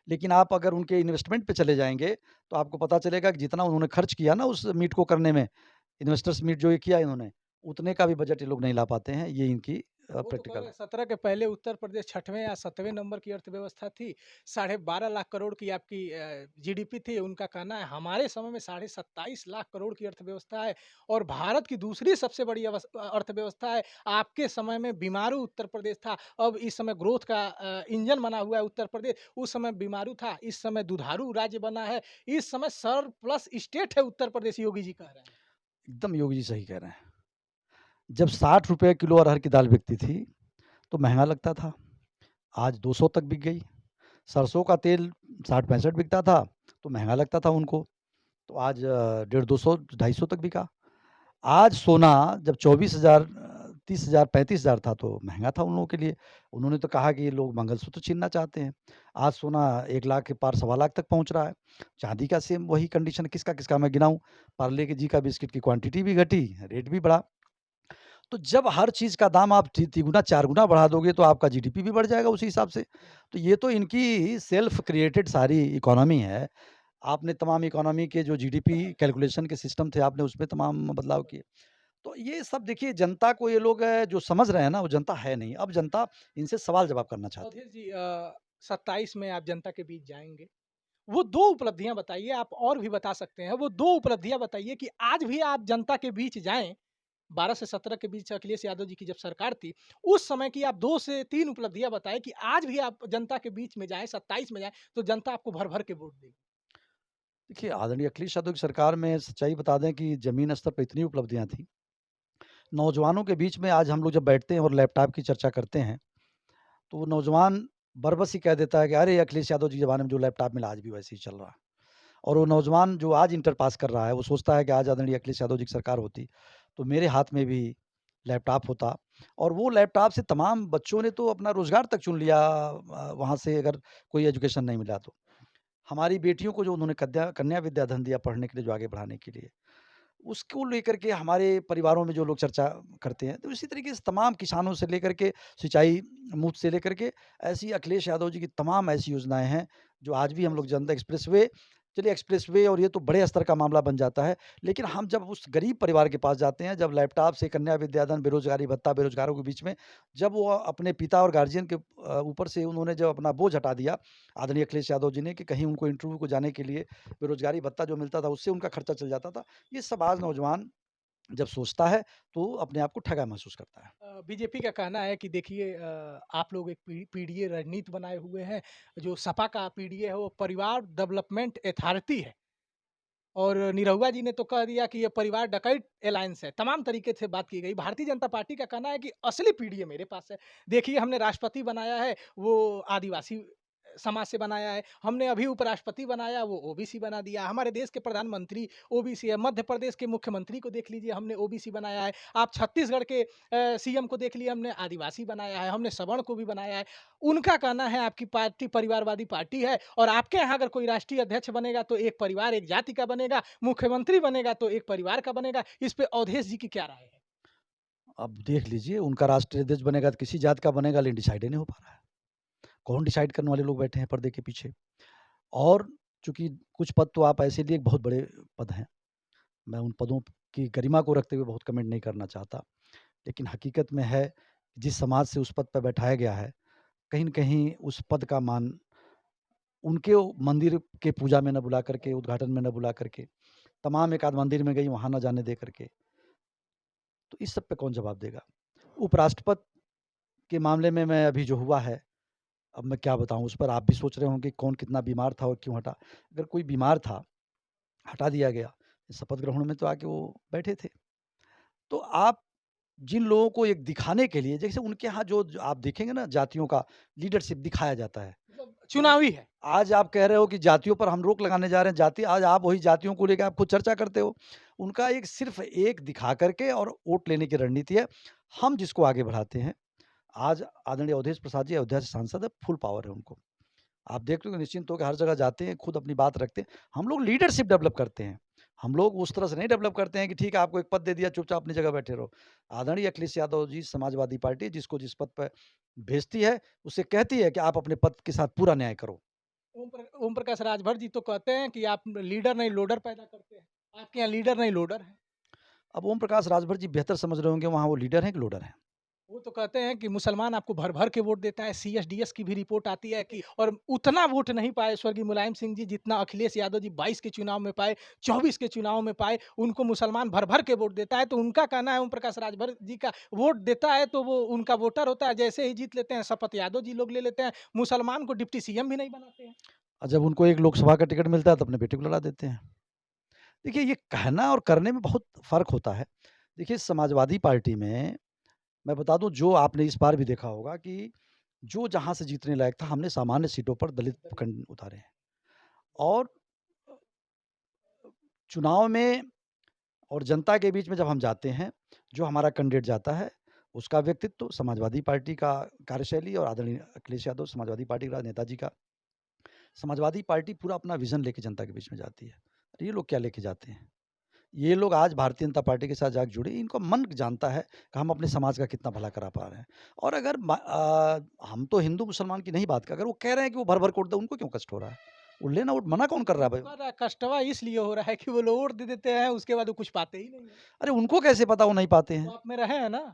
लेकिन आप अगर उनके इन्वेस्टमेंट पे चले जाएँगे, तो आपको पता चलेगा कि जितना उन्होंने खर्च किया ना उस मीट को करने में, इन्वेस्टर्स मीट जो ये किया इन्होंने, उतने का भी बजट ये लोग नहीं ला पाते हैं। ये इनकी वो तो प्रैक्टिकल कह है। 17 के पहले उत्तर प्रदेश 6वें या 7वें नंबर की अर्थव्यवस्था थी। 12.5 लाख करोड़ की आपकी जीडीपी थी। उनका कहना है हमारे समय में 27.5 लाख करोड़ की अर्थव्यवस्था है और भारत की दूसरी सबसे बड़ी अर्थव्यवस्था है। आपके समय में बीमारू उत्तर प्रदेश था। अब इस समय ग्रोथ का इंजन बना हुआ है उत्तर प्रदेश। उस समय बीमारू था, इस समय दुधारू राज्य बना है। इस समय सरप्लस स्टेट है उत्तर प्रदेश, योगी जी कह रहे हैं। एकदम योगी जी सही कह रहे हैं। जब ₹60 किलो अरहर की दाल बिकती थी, तो महँगा लगता था। आज 200 तक बिक गई। सरसों का तेल 60-65 बिकता था, तो महँगा लगता था उनको। तो आज डेढ़ 200 250 तक बिका। आज सोना जब 24,000 30,000 35,000 था, तो महँगा था उन लोगों के लिए। उन्होंने तो कहा कि ये लोग मंगलसूत्र छीनना चाहते हैं। आज सोना 1 लाख के पार सवा लाख तक पहुँच रहा है। चाँदी का सेम वही कंडीशन है, किसका-किसका मैं गिनाऊँ? पार्ले जी का बिस्किट की क्वांटिटी भी घटी, रेट भी बढ़ा। तो जब हर चीज़ का दाम आप तिगुना 4 गुना बढ़ा दोगे, तो आपका जीडीपी भी बढ़ जाएगा उसी हिसाब से। तो ये तो इनकी सेल्फ क्रिएटेड सारी इकोनॉमी है। आपने तमाम इकोनॉमी के जो जीडीपी कैलकुलेशन के सिस्टम थे, आपने उसमें तमाम बदलाव किए। तो ये सब देखिए, जनता को ये लोग जो समझ रहे हैं ना, वो जनता है नहीं। अब जनता इनसे सवाल-जवाब करना चाहती है। अवधेश जी 27 में आप जनता के बीच जाएँगे। वो 2 उपलब्धियाँ बताइए, आप और भी बता सकते हैं। वो 2 उपलब्धियाँ बताइए कि आज भी आप जनता के बीच जाएँ, 12 से 17 के बीच अखिलेश यादव जी की जब सरकार थी, उस समय की आप 2 से 3 उपलब्धियाँ बताएँ कि आज भी आप जनता के बीच में जाएँ, 27 में जाएँ, तो जनता आपको भर-भर के वोट देगी। देखिए, आदरणीय अखिलेश यादव की सरकार में सच्चाई बता दें कि ज़मीन स्तर पे इतनी उपलब्धियाँ थी। नौजवानों के बीच में आज हम लोग जब बैठते हैं और लैपटॉप की चर्चा करते हैं, तो वो नौजवान बरबस ही कह देता है कि अरे! अखिलेश यादव जी के ज़माने में जो लैपटॉप मिला, आज भी वैसे ही चल रहा है। और वो नौजवान जो आज इंटर पास कर रहा है, वो सोचता है कि आज आदरणीय अखिलेश यादव जी की सरकार होती, तो मेरे हाथ में भी लैपटॉप होता, और वो लैपटॉप से तमाम बच्चों ने तो अपना रोज़गार तक चुन लिया, वहाँ से अगर कोई एजुकेशन नहीं मिला तो। हमारी बेटियों को जो उन्होंने कन्या कन्या विद्याधन दिया पढ़ने के लिए, जो आगे बढ़ाने के लिए, उसको लेकर के हमारे परिवारों में जो लोग चर्चा करते हैं, तो इसी तरीके से तमाम किसानों से लेकर के सिंचाई मुफ्त से लेकर के, ऐसी अखिलेश यादव जी की तमाम ऐसी योजनाएँ हैं, जो आज भी हम लोग जनता एक्सप्रेसवे, चलिए एक्सप्रेसवे और ये तो बड़े स्तर का मामला बन जाता है। लेकिन हम जब उस गरीब परिवार के पास जाते हैं, जब लैपटॉप से कन्या विद्याधन, बेरोज़गारी भत्ता बेरोज़गारों के बीच में, जब वो अपने पिता और गार्जियन के ऊपर से उन्होंने जब अपना बोझ हटा दिया, आदरणीय अखिलेश यादव जी ने, कि कहीं उनको इंटरव्यू को जाने के लिए बेरोज़गारी भत्ता जो मिलता था, उससे उनका खर्चा चल जाता था। ये सब आज नौजवान जब सोचता है, तो अपने आप को ठगा महसूस करता है। बीजेपी का कहना है कि देखिए आप लोग एक पीडीए रणनीति बनाए हुए हैं। जो सपा का पीडीए है, वो परिवार डेवलपमेंट अथॉरिटी है। और निरहुआ जी ने तो कह दिया कि ये परिवार डकैत अलायंस है। तमाम तरीके से बात की गई। भारतीय जनता पार्टी का कहना है कि असली पीडीए मेरे पास है। देखिए हमने राष्ट्रपति बनाया है, वो आदिवासी समाज से बनाया है। हमने अभी उपराष्ट्रपति बनाया, वो ओबीसी बना दिया। हमारे देश के प्रधानमंत्री ओबीसी है। मध्य प्रदेश के मुख्यमंत्री को देख लीजिए, हमने ओबीसी बनाया है। आप छत्तीसगढ़ के सीएम को देख लिए, हमने आदिवासी बनाया है। हमने सवर्ण को भी बनाया है। उनका कहना है आपकी पार्टी परिवारवादी पार्टी है और आपके यहाँ अगर कोई राष्ट्रीय अध्यक्ष बनेगा तो एक परिवार, एक जाति का बनेगा, मुख्यमंत्री बनेगा तो एक परिवार का बनेगा। इस पे अवधेश जी की क्या राय है? अब देख लीजिए, उनका राष्ट्रीय अध्यक्ष बनेगा तो किसी जात का बनेगा, लेकिन डिसाइड ही नहीं हो पा रहा है। कौन डिसाइड करने वाले लोग बैठे हैं पर्दे के पीछे? और चूँकि कुछ पद तो आप ऐसे लिए बहुत बड़े पद हैं, मैं उन पदों की गरिमा को रखते हुए बहुत कमेंट नहीं करना चाहता। लेकिन हकीकत में है, जिस समाज से उस पद पे बैठाया गया है, कहीं न कहीं उस पद का मान उनके मंदिर के पूजा में ना बुला करके, उद्घाटन में ना बुला करके, तमाम एक आध मंदिर में गई, वहाँ ना जाने दे करके, तो इस सब पे कौन जवाब देगा? उपराष्ट्रपति के मामले में मैं अभी जो हुआ है, अब मैं क्या बताऊँ, उस पर आप भी सोच रहे होंगे कौन कितना बीमार था और क्यों हटा? अगर कोई बीमार था, हटा दिया गया। शपथ ग्रहण में तो आके वो बैठे थे। तो आप जिन लोगों को एक दिखाने के लिए, जैसे उनके यहाँ जो आप देखेंगे ना, जातियों का लीडरशिप दिखाया जाता है। मतलब चुनावी है। आज आप कह रहे हो कि जातियों पर हम रोक लगाने जा रहे हैं, जाति, आज आप वही जातियों को लेके आप खुद चर्चा करते हो। उनका एक सिर्फ़ एक दिखा कर के और वोट लेने की रणनीति है। हम जिसको आगे बढ़ाते हैं, आज आदरणीय अवधेश प्रसाद जी अयोध्या से सांसद है, फुल पावर है उनको। आप देख लो निश्चिंत होकर हर जगह जाते हैं, खुद अपनी बात रखते हैं। हम लोग लीडरशिप डेवलप करते हैं। हम लोग उस तरह से नहीं डेवलप करते हैं कि ठीक है आपको एक पद दे दिया, चुपचाप अपनी जगह बैठे रहो। आदरणीय अखिलेश यादव जी समाजवादी पार्टी जिसको जिस पद पे भेजती है, उसे कहती है कि आप अपने पद के साथ पूरा न्याय करो। ओम प्रकाश राजभर जी तो कहते हैं कि आप लीडर नहीं लोडर पैदा करते हैं। आपके यहाँ लीडर नहीं लोडर है। अब ओम प्रकाश राजभर जी बेहतर समझ रहे होंगे वहाँ वो लीडर हैं कि लोडर हैं? वो तो कहते हैं कि मुसलमान आपको भर-भर के वोट देता है, सीएसडीएस की भी रिपोर्ट आती है कि और उतना वोट नहीं पाए स्वर्गीय मुलायम सिंह जी जितना अखिलेश यादव जी 22 के चुनाव में पाए, 24 के चुनाव में पाए, उनको मुसलमान भर-भर के वोट देता है। तो उनका कहना है ओम प्रकाश राजभर जी का वोट देता है तो वो उनका वोटर होता है, जैसे ही जीत लेते हैं शपथ यादव जी लोग ले लेते हैं, मुसलमान को डिप्टी सीएम भी नहीं बनाते हैं। और जब उनको एक लोकसभा का टिकट मिलता है तो अपने बेटे को लड़ा देते हैं। देखिए ये कहना और करने में बहुत फ़र्क होता है। देखिए समाजवादी पार्टी में मैं बता दूँ जो आपने इस बार भी देखा होगा कि जो जहाँ से जीतने लायक था हमने सामान्य सीटों पर दलित प्रखंड उतारे हैं। और चुनाव में और जनता के बीच में जब हम जाते हैं, जो हमारा कैंडिडेट जाता है, उसका व्यक्तित्व समाजवादी पार्टी का कार्यशैली और आदरणीय अखिलेश यादव समाजवादी पार्टी का नेताजी का समाजवादी पार्टी पूरा अपना विज़न लेके जनता के बीच में जाती है। ये लोग क्या लेके जाते हैं? ये लोग आज भारतीय जनता पार्टी के साथ जाके जुड़े, इनको मन जानता है कि हम अपने समाज का कितना भला करा पा रहे हैं। और अगर हम तो हिंदू-मुसलमान की नहीं बात कर अगर वो कह रहे हैं कि वो भर-भर के वोट दें, उनको क्यों कष्ट हो रहा है? वो लेना वोट मना कौन कर रहा है भाई? कर रहा है, कष्टवा इसलिए हो रहा है कि वो लोग वोट दे देते हैं, उसके बाद वो कुछ पाते ही नहीं है। अरे उनको कैसे पता वो नहीं पाते वो हैं? आप में रहे हैं ना?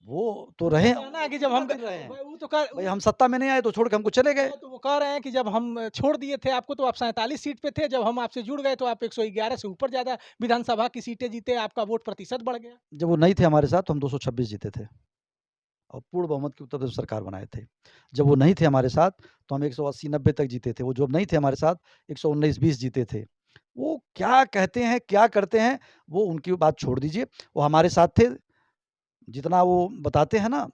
वो तो उनका रहे कहना है कि जब पूरा हम दिन रहे हैं। भाई वो तो कह भाई हम सत्ता में नहीं आए तो छोड़ के हमको चले गए। हाँ, तो वो कह रहे हैं कि जब हम छोड़ दिए थे आपको तो आप 47 सीट पे थे, जब हम आपसे जुड़ गए तो आप 111 से ऊपर ज़्यादा विधानसभा की सीटें जीते, आपका वोट प्रतिशत बढ़ गया। जब वो नहीं थे हमारे साथ तो हम 226 जीते थे और पूर्ण बहुमत की उत्तर प्रदेश सरकार बनाए थे। जब वो नहीं थे हमारे साथ तो हम 180-90 तक जीते थे। वो जब नहीं थे हमारे साथ 119-20 जीते थे। वो क्या कहते हैं, क्या करते हैं, वो उनकी बात छोड़ दीजिए। वो हमारे साथ थे, जितना वो बताते हैं ना,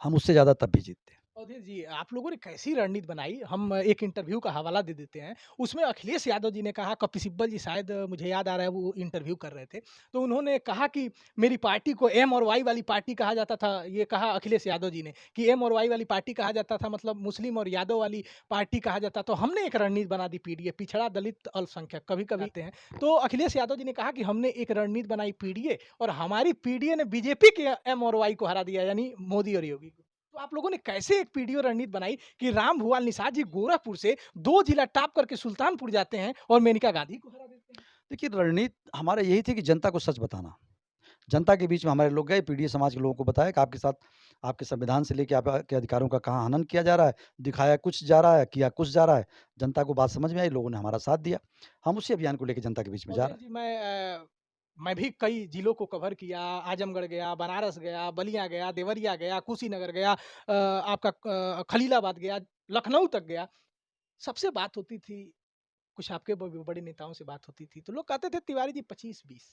हम उससे ज़्यादा तब भी जीतते। अवधेश जी, आप लोगों ने कैसी रणनीति बनाई? हम एक इंटरव्यू का हवाला दे देते हैं। उसमें अखिलेश यादव जी ने कहा, कपिल सिब्बल जी शायद मुझे याद आ रहा है वो इंटरव्यू कर रहे थे। तो उन्होंने कहा कि मेरी पार्टी को एम और वाई वाली पार्टी कहा जाता था। ये कहा अखिलेश यादव जी ने कि एम और वाई वाली पार्टी कहा जाता था मतलब मुस्लिम और यादव वाली पार्टी कहा जाता। तो हमने एक रणनीति बना दी पीडीए, पिछड़ा दलित अल्पसंख्यक कभी-कभी आते हैं। तो अखिलेश यादव जी ने कहा कि हमने एक रणनीति बनाई पीडीए और हमारी पीडीए ने बीजेपी के एम और वाई को हरा दिया यानी मोदी और योगी को। तो आप लोगों ने कैसे एक पीडीओ रणनीति बनाई कि राम भुवाल निषाद जी गोरखपुर से 2 जिला टॉप करके सुल्तानपुर जाते हैं और मेनका गांधी को हरा देते हैं? देखिए रणनीति हमारा यही थी कि जनता को सच बताना। जनता के बीच में हमारे लोग गए, पीडीए समाज के लोगों को बताया कि आपके साथ आपके संविधान से लेके आपके अधिकारों का कहाँ हनन किया जा रहा है, दिखाया कुछ जा रहा है, किया कुछ जा रहा है। जनता को बात समझ में आई, लोगों ने हमारा साथ दिया। हम उसी अभियान को लेके जनता के बीच में जा अवधेश रहे हैं। जी मैं भी कई जिलों को कवर किया, आजमगढ़ गया, बनारस गया, बलिया गया, देवरिया गया, कुशीनगर गया, आपका खलीलाबाद गया, लखनऊ तक गया। सबसे बात होती थी, कुछ आपके बड़े नेताओं से बात होती थी, तो लोग कहते थे तिवारी जी 25-20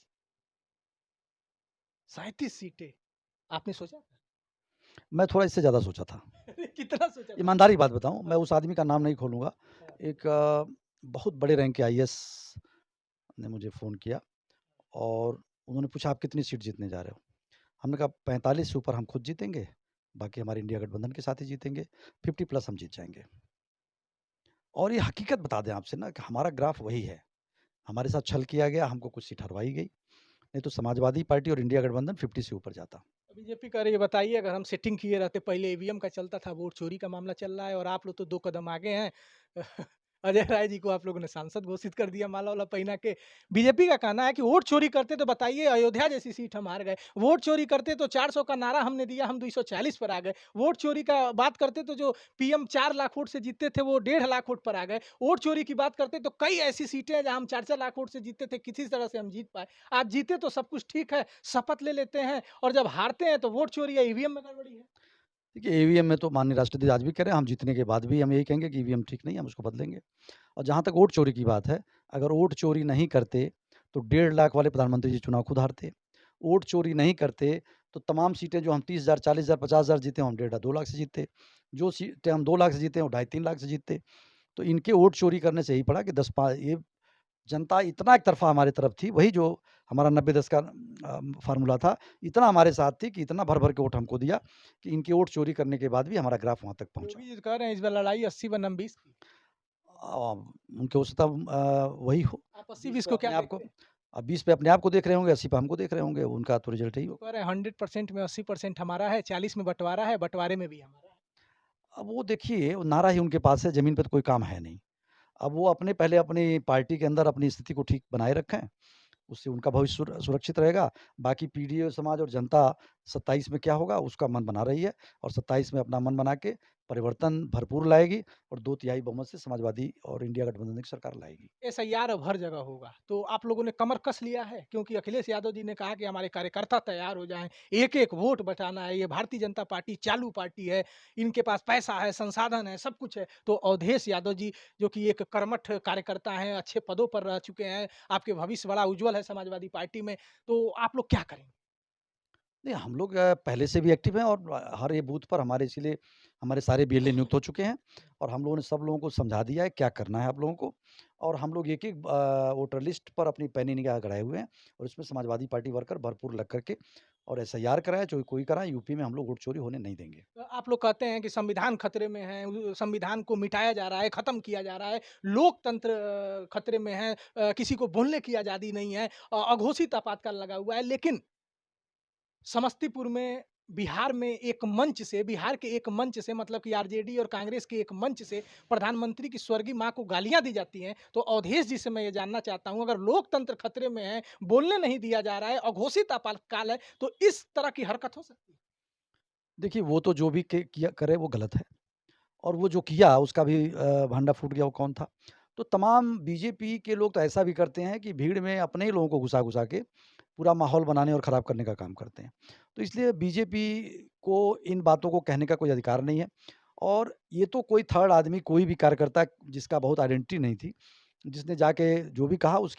37 सीटें, आपने सोचा था? मैं थोड़ा इससे ज़्यादा सोचा था। कितना सोचा था? ईमानदारी की बात बताऊँ, मैं उस आदमी का नाम नहीं खोलूँगा। हाँ। एक बहुत बड़े रैंक के आईएएस ने मुझे फ़ोन किया और उन्होंने पूछा, "आप कितनी सीट जीतने जा रहे हो?" हमने कहा, "45 से ऊपर हम खुद जीतेंगे, बाकी हमारे इंडिया गठबंधन के साथ ही जीतेंगे, 50 प्लस हम जीत जाएँगे।" और ये हकीकत बता दें आपसे ना कि हमारा ग्राफ वही है। हमारे साथ छल किया गया, हमको कुछ सीट हरवाई गई, नहीं तो समाजवादी पार्टी और इंडिया गठबंधन 50 से ऊपर जाता। बीजेपी कह रही है बताइए अगर हम सेटिंग किए रहते पहले ईवीएम का चलता था वोट चोरी का मामला चल रहा है और आप लोग तो 2 कदम आगे हैं। अजय राय जी को आप लोगों ने सांसद घोषित कर दिया माला-वाला पहना के। बीजेपी का कहना है कि वोट चोरी करते तो बताइए अयोध्या जैसी सीट हम हार गए। वोट चोरी करते तो 400 का नारा हमने दिया हम 240 पर आ गए। वोट चोरी का बात करते तो जो पीएम 4 लाख वोट से जीतते थे वो 1.5 लाख वोट पर आ गए। वोट चोरी की बात करते तो कई ऐसी सीटें हैं जहाँ हम 4-4 लाख वोट से जीतते थे किसी तरह से हम जीत पाए। आप जीते तो सब कुछ ठीक है, शपथ ले लेते हैं और जब हारते हैं तो वोट चोरी या ईवीएम में गड़बड़ी है। देखिए, ईवीएम में तो माननीय राष्ट्रपति आज भी कह रहे हैं, हम जीतने के बाद भी हम यही कहेंगे कि ईवीएम ठीक नहीं है, हम उसको बदलेंगे। और जहाँ तक वोट चोरी की बात है, अगर वोट चोरी नहीं करते, तो 1.5 लाख वाले प्रधानमंत्री जी चुनाव खुद हारते। वोट चोरी नहीं करते, तो तमाम सीटें जो हम 30,000, 40,000, 50,000 जीते, हम 1.5 2 लाख से जीतते। जो सीटें हम 2 लाख से जीते, वो ढाई 3 लाख से जीतते। तो इनके वोट चोरी करने से यही पड़ा कि 10 पा ये जनता इतना एक तरफ़ा हमारी तरफ थी, वही जो हमारा 90-10 का फ़ॉर्मूला था। इतना हमारे साथ थी कि इतना भर-भर के वोट हमको दिया कि इनके वोट चोरी करने के बाद भी हमारा ग्राफ वहाँ तक पहुँचा। योगी जी तो कह रहे हैं इस बार लड़ाई 80 बनाम 20 की। उनके हो सकता वही हो। आप 20 80-20 पे को क्या अपने आप को देखते हैं? 20 पे अपने आप को देख रहे होंगे, 80 पे हमको देख रहे होंगे, उनका तो रिज़ल्ट यही वो होगा। कह रहे हैं 100% में 80% हमारा है, 40 में बँटवारा है, बँटवारे में भी हमारा है। अब वो देखिए, वो नारा ही उनके पास है, ज़मीन पे तो कोई काम है नहीं। अब वो अपने पहले अपनी पार्टी के अंदर अपनी स्थिति को ठीक बनाए रखें, उससे उनका भविष्य सुरक्षित रहेगा। बाकी पीढ़ियों समाज और जनता 27 में क्या होगा उसका मन बना रही है और 27 में अपना मन बना के परिवर्तन भरपूर लाएगी और 2 तिहाई बहुमत से समाजवादी और इंडिया गठबंधन की सरकार लाएगी। एसआईआर अब हर जगह होगा, तो आप लोगों ने कमर कस लिया है? क्योंकि अखिलेश यादव जी ने कहा कि हमारे कार्यकर्ता तैयार हो जाएँ, एक-एक वोट बचाना है, ये भारतीय जनता पार्टी चालू पार्टी है, इनके पास पैसा है, संसाधन है, सब कुछ है। तो अवधेश यादव जी जो कि एक कर्मठ कार्यकर्ता हैं, अच्छे पदों पर रह चुके हैं, आपके भविष्य बड़ा उज्ज्वल है समाजवादी पार्टी में, तो आप लोग क्या करेंगे? नहीं, हम लोग पहले से भी एक्टिव हैं और हर ये बूथ पर हमारे इसीलिए हमारे सारे बीएलए नियुक्त हो चुके हैं और हम लोगों ने सब लोगों को समझा दिया है क्या करना है आप लोगों को और हम लोग एक-एक वोटर लिस्ट पर अपनी पैनी निगाह गड़ाए हुए हैं और इसमें समाजवादी पार्टी वर्कर भरपूर लग करके और एसआईआर कराए, जो कोई कराए, यूपी में हम लोग वोट चोरी होने नहीं देंगे। आप लोग कहते हैं कि संविधान खतरे में है, संविधान को मिटाया जा रहा है, खत्म किया जा रहा है, लोकतंत्र खतरे में है, किसी को बोलने की आज़ादी नहीं है, अघोषित आपातकाल लगा हुआ है। लेकिन समस्तीपुर में, बिहार के एक मंच से मतलब कि आरजेडी और कांग्रेस के एक मंच से प्रधानमंत्री की स्वर्गीय माँ को गालियाँ दी जाती हैं। तो अवधेश जी से मैं ये जानना चाहता हूँ, अगर लोकतंत्र खतरे में है, बोलने नहीं दिया जा रहा है, अघोषित आपातकाल है, तो इस तरह की हरकत हो सकती है? देखिए, वो तो जो भी किया करे वो गलत है। और वो जो किया उसका भी भांडा फूट गया वो कौन था? तो तमाम बीजेपी के लोग तो ऐसा भी करते हैं कि भीड़ में अपने ही लोगों को घुसा-घुसा के पूरा माहौल बनाने और ख़राब करने का काम करते हैं। तो इसलिए बीजेपी को इन बातों को कहने का कोई अधिकार नहीं है और ये तो कोई थर्ड आदमी कोई भी कार्यकर्ता जिसका बहुत आइडेंटिटी नहीं थी, जिसने जाके जो भी कहा उसके